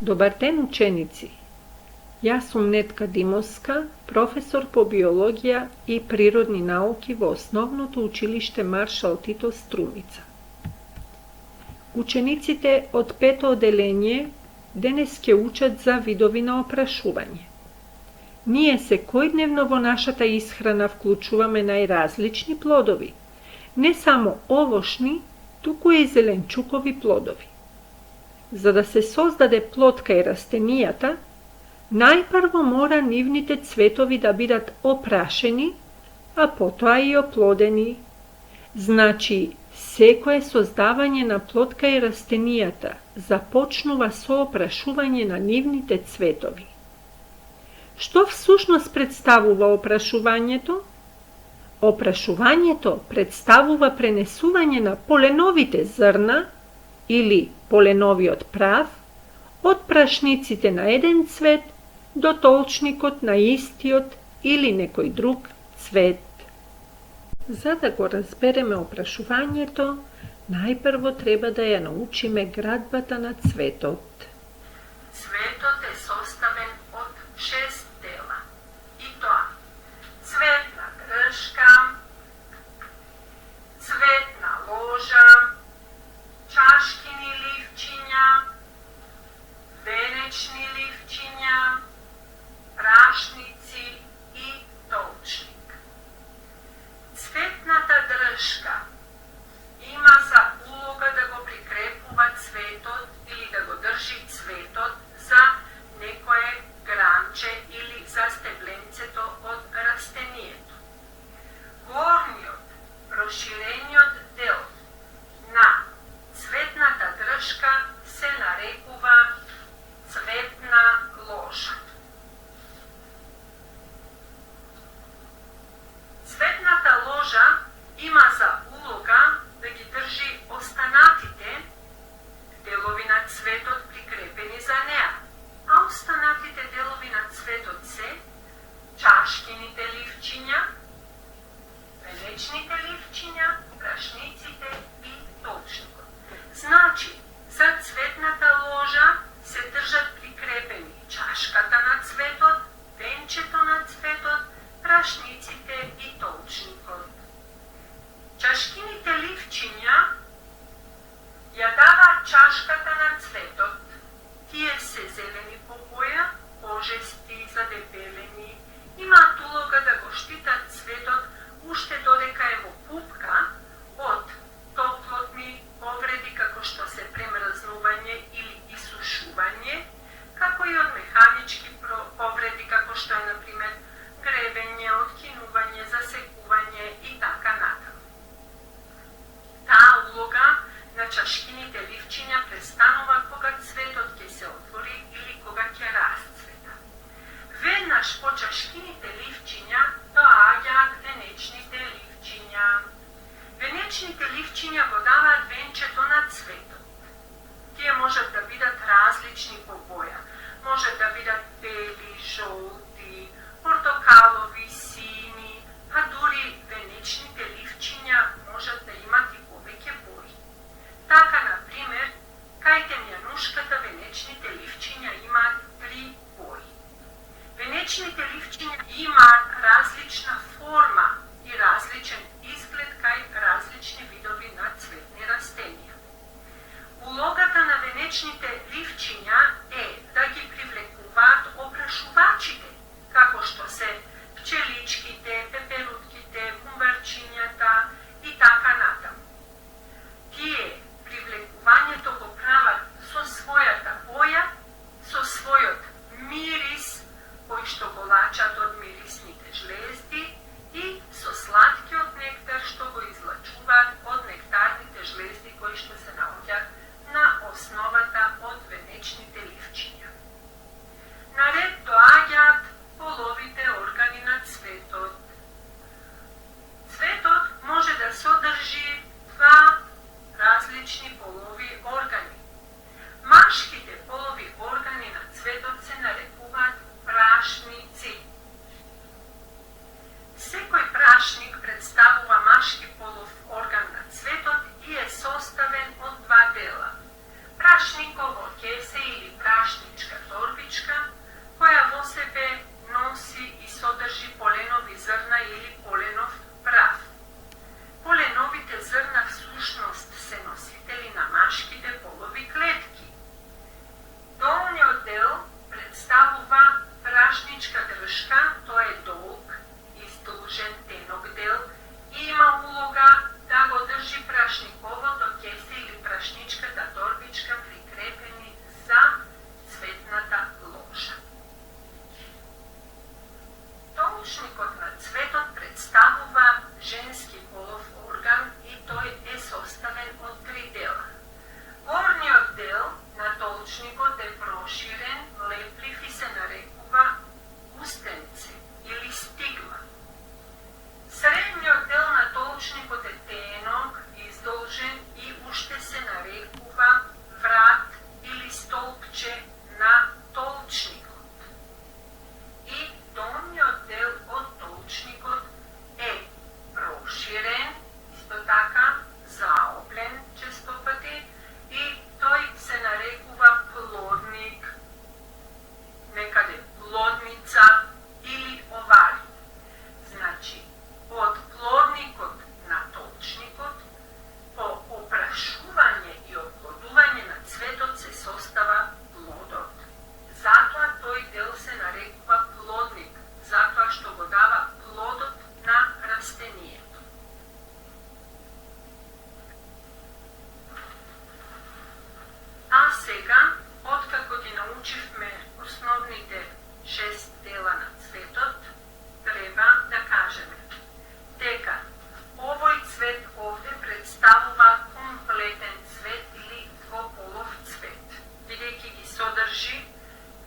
Dobar den učenici! Ja sam Netka Dimovska, profesor po biologija i prirodni nauki v osnovното učilište Maršal Tito Strumica. Учениците од пето оделение денес ќе учат за видови на опрашување. Ние секојдневно во нашата исхрана вклучуваме најразлични плодови, не само овошни, туку и зеленчукови плодови. За да се создаде плод кај растенијата, најпрво мора нивните цветови да бидат опрашени, а потоа и оплодени. Значи, секое создавање на плод кај растенијата започнува со опрашување на нивните цветови. Што всушност представува опрашувањето? Опрашувањето представува пренесување на поленовите зрна или поленовиот прав од прашниците на еден цвет до толчникот на истиот или некој друг цвет. За да го разбереме опрашувањето, најпрво треба да ја научиме градбата на цветот. Цветот е составен од 6 дела. И тоа: цветна дршка, цветна ложа, чашкини ливчиња, венечни ливчиња, прашници и толчник. Цветната дршка има за улога да го прикрепува цветот или да го држи цветот за некое гранче или за стебленцето од растенијето. Горниот, проширениот дел на цветната дршка се нарекува цветна ложа. Цветната ложа има за улога да ги држи останатите делови на цветот прикрепени за неа, а останатите делови на цветот се чашкините ливчиња, венечните ливчиња, прашниците и толчникот. Значи, за цветната ложа се држат прикрепени чашката на цветот, венчето на цветот, прашниците и толчникот. Чашкините ливчиња ја даваат чашката на цветот. Тие се зелени по боја, кожести, задебелени, имаат улога да го штитат цветот уште додека е во пупка од топлотни повреди како што се премрзнување или исушување, како и од механички повреди како што е, например, гребење, откинување, засекување и така натаму. Таа улога на чашкините ливчиња престанува кога цветот ќе се отвори или кога ќе расцвета. Веднаш по чашкините ливчиња доаѓаат венечните ливчиња. Венечните ливчиња го даваат венчето на цветот. Тие можат да бидат различни по боја. Можат да бидат бели, жолти, портокалови, сини, а дури венечните ливчиња можат да имат и повеќе бои. Така, например, кај темјанушката венечните ливчиња имаат 3 бои. Венечните ливчиња имаат различна форма и различен изглед кај различни видови на цветни растенија. Улогата на венечните ливчиња е drška, to je dolg, izdolžen tenok del i ima uloga da go drži prašnikovo do kese ili prašničkata torbička prikrepeni za cvetnata loža. Толчникот на цветот представува женски полов орган и тој е составен од 3 дела. Горниот дел на толчникот е проширен, леплив и се нарекува устенце или стигма. Средниот дел на толчникот е тенок, издолжен и уште се нарекува врат или столпче на толчникот. И долниот дел од толчникот е проширен, исто така заоблен често пати, и тој се нарекува плодник, некаде плодница или овари. Значи, од плодникот на толчникот, по опрашување и оплодување на цветот се состава плодот. Затоа тој дел се нарекува плодник, затоа што го дава плодот на растението. А сега, откако ги научивме основните 6 дела на цветот, треба да кажеме дека овој цвет овде представува комплетен цвет или двополов цвет, бидејќи ги содржи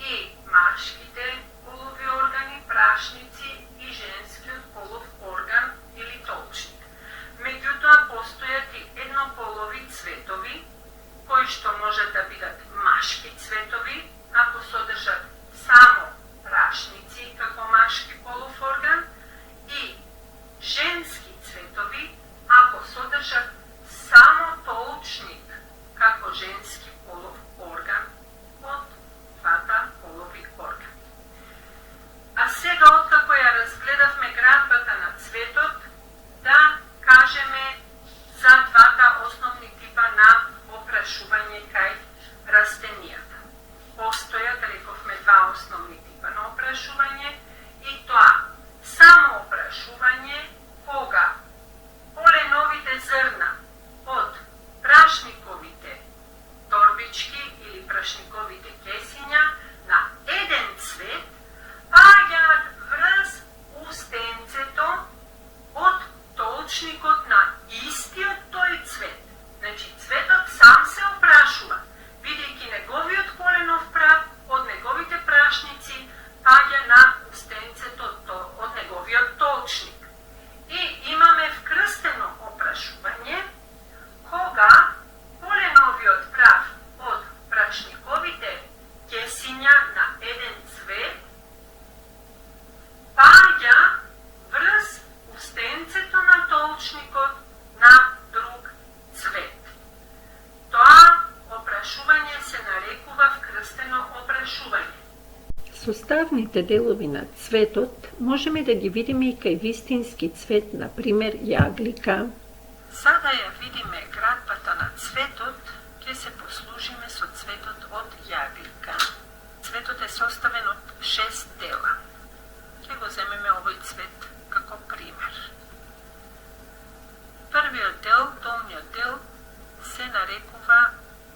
и машките полови органи, прашници и женскиот полов орган или толчник. Меѓутоа постојат и еднополови цветови, кои што можат да бидат машки цветови, ако содржат само прашници како машки полов орган, и женски цветови, ако содржат само толчник како женски полов орган од двата полови органи. А сега, откако ја разгледавме градбата на цветот, да кажеме за двата основни типа на опрашување кај растенијата. Постојат, рековме, два основни типа на опрашување, и тоа само опрашување кога поленовите зрна од прашниковите торбички или прашниковите кесиња на еден цвет паѓаат врз устенцето од толчникот на истиот тој цвет. Значи, цветот сам се опрашува, бидејќи неговиот коленов прав од неговите прашници паѓа на устенцето од неговиот толчник. И имаме вкрстено опрашување кога поленовиот прав од прашниковите кесиња на еден цвет паѓа врз устенцето на толчникот на друг цвет. Тоа опрашување се нарекува вкрстено опрашување. Составните делови на цветот можеме да ги видиме и кај вистински цвет, на пример јаглика. Сада ја видиме градбата на цветот, ќе се послужиме со цветот од јаглика. Цветот е составен од 6 дела. Ќе го земеме овој цвет како пример. Првиот дел, долниот дел, се нарекува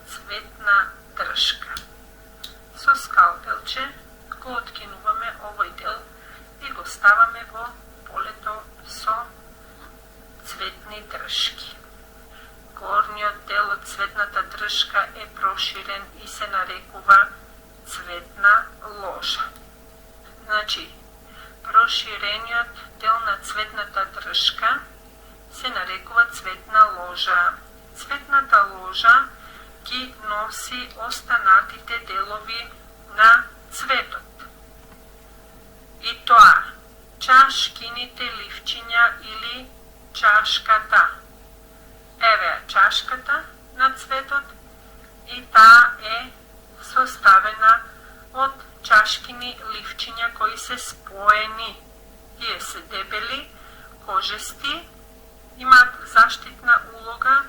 цветна дршка. Со скалпелче го откинуваме овој дел и го ставаме во полето со цветни дршки. Горниот дел од цветната дршка е проширен и се нарекува цветна ложа. Значи, проширениот дел на цветната дршка се нарекува цветна ложа. Цветната ложа ги носи останатите делови на цветот. И тоа, чашкините ливчиња или чашката. Еве чашката на цветот и таа е составена од чашкини ливчиња кои се споени. Тие се дебели, кожести, имаат заштитна улога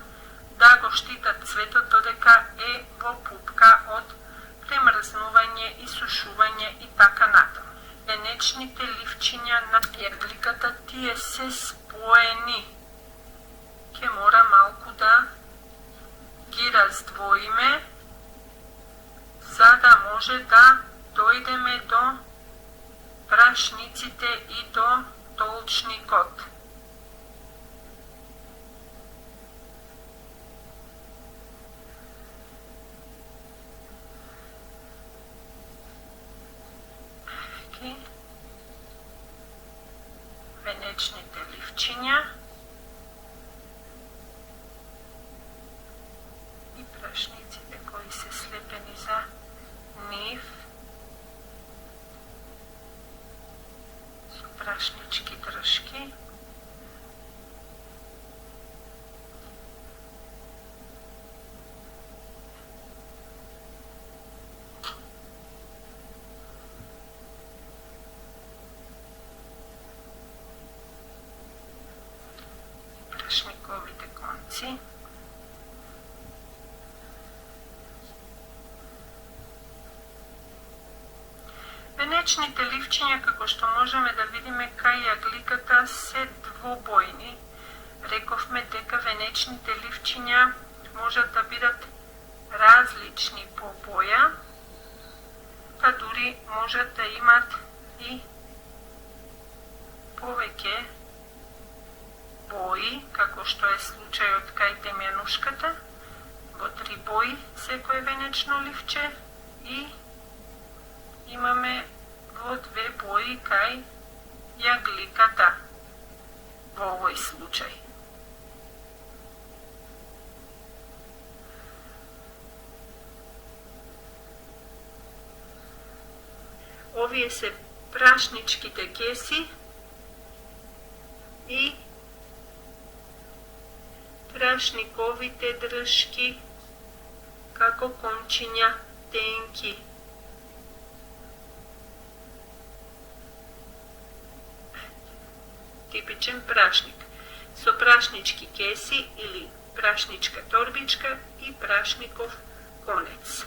да го штитат цветот додека е во пупка од премрзнување и сушување и така натаму. венечните ливчиња на јагликата, тие се споени. Ке мора малку да ги раздвоиме, за да може да дојдеме до прашниците и до толчникот. Венечните ливчиња и прашниците кои се слепени за нив со прашнички дршки. Прашниковите конци. Венечните ливчиња, како што можеме да видиме кај јагликата, се двобојни. Рековме дека венечните ливчиња можат да бидат различни по боја, па дури можат да имат и повеќе бои, како што е случајот кај темјанушката, во 3 бои секој венечно ливче, и имаме во 2 бои кај јагликата во овој случај. Овие се прашничките кеси и прашниковите дршки како кончиња тенки. Типичен прашник со прашнички кеси или прашничка торбичка и прашников конец.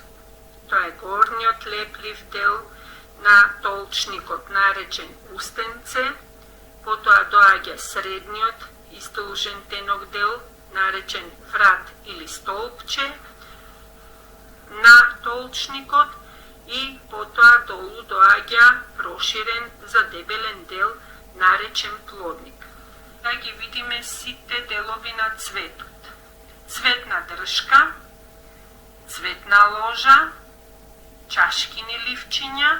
Тоа е горниот леплив дел на толчникот, наречен устенце, потоа доаѓа средниот издолжен тенок дел, наречен врат или столпче на толчникот, и потоа долу доаѓа проширен задебелен дел, наречен плодник. Да ги видиме сите делови на цветот. Цветна дршка, цветна ложа, чашкини ливчиња,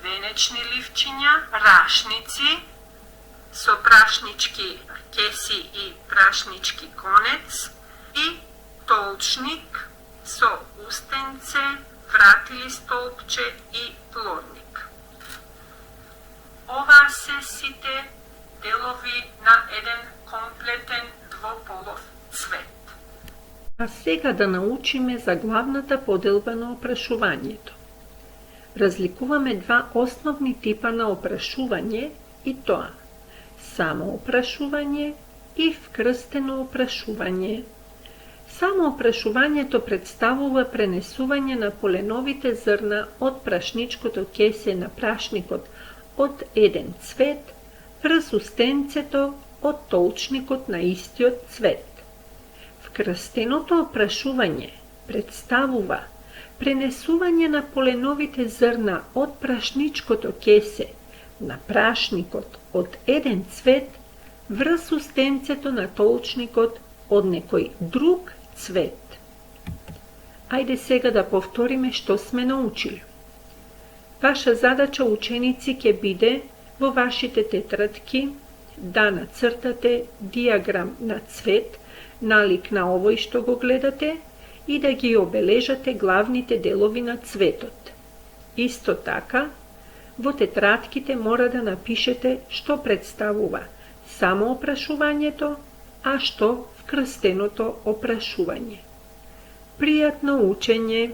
венечни ливчиња, прашници со прашнички кеси и прашнички конец, и толчник со устенце, врат или столпче и плодник. Ова се сите делови на еден комплетен двополов цвет. А сега да научиме за главната поделба на опрашувањето. Разликуваме два основни типа на опрашување, и тоа само опрашување и вкрстено опрашување. Само опрашувањето представува пренесување на поленовите зрна од прашничкото кесе на прашникот од еден цвет врз устенцето од толчникот на истиот цвет. Вкрстеното опрашување представува пренесување на поленовите зрна од прашничкото кесе на прашникот од еден цвет врз устенцето на толчникот од некој друг цвет. Ајде сега да повториме што сме научили. Ваша задача, ученици, ќе биде во вашите тетрадки да нацртате диаграм на цвет, налик на овој што го гледате, и да ги обележате главните делови на цветот. Исто така, во тетрадките мора да напишете што представува само опрашувањето, а што вкрстеното опрашување. Пријатно учење!